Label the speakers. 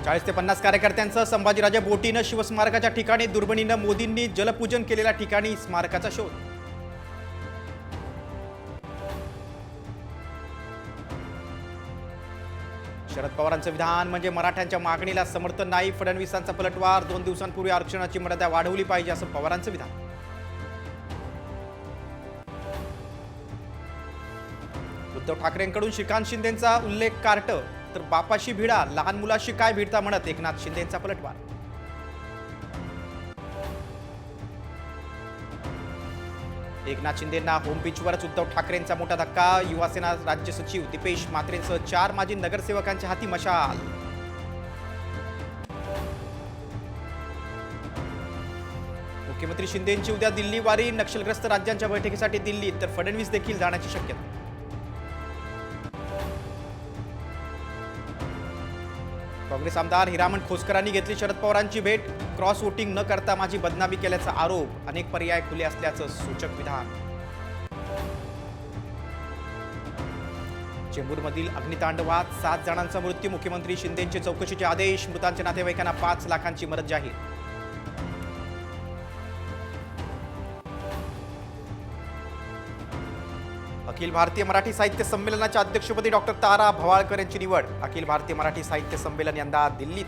Speaker 1: 40 ते 50 कार्यकर्त्यांसह संभाजीराजे बोटीनं शिवस्मारकाच्या ठिकाणी, दुर्बिणीनं मोदींनी जलपूजन केलेल्या ठिकाणी स्मारकाचा शोध. शरद पवारांचं विधान म्हणजे मराठ्यांच्या मागणीला समर्थन नाही. फडणवीसांचा पलटवार. 2 दिवसांपूर्वी आरक्षणाची मर्यादा वाढवली पाहिजे असं पवारांचं विधान. उद्धव ठाकरेंकडून श्रीकांत शिंदेंचा उल्लेख कार्ट, तर बापाशी भिडा, लहान मुलाशी काय भिडता म्हणत एकनाथ शिंदेंचा पलटवार. एकनाथ शिंदेंना होम पिचवरच उद्धव ठाकरेंचा मोठा धक्का. युवासेना राज्य सचिव दीपेश म्हात्रेंसह 4 माजी नगरसेवकांच्या हाती मशाल. मुख्यमंत्री शिंदेंची उद्या दिल्ली वारी. नक्षलग्रस्त राज्यांच्या बैठकीसाठी दिल्लीत, तर फडणवीस देखील जाण्याची शक्यता. काँग्रेस आमदार हिरामण खोसकरांनी घेतली शरद पवारांची भेट. क्रॉस वोटिंग न करता माझी बदनामी केल्याचा आरोप. अनेक पर्याय खुले असल्याचं सूचक विधान. चेंबूरमधील अग्नितांडवात 7 जणांचा मृत्यू. मुख्यमंत्री शिंदेंचे चौकशीचे आदेश. मृतांच्या नातेवाईकांना 5 लाखांची मदत जाहीर. अखिल भारतीय मराठी साहित्य संमेलनाच्या अध्यक्षपदी डॉक्टर तारा भवाळकर यांची निवड. अखिल भारतीय मराठी साहित्य संमेलन यंदा दिल्लीत.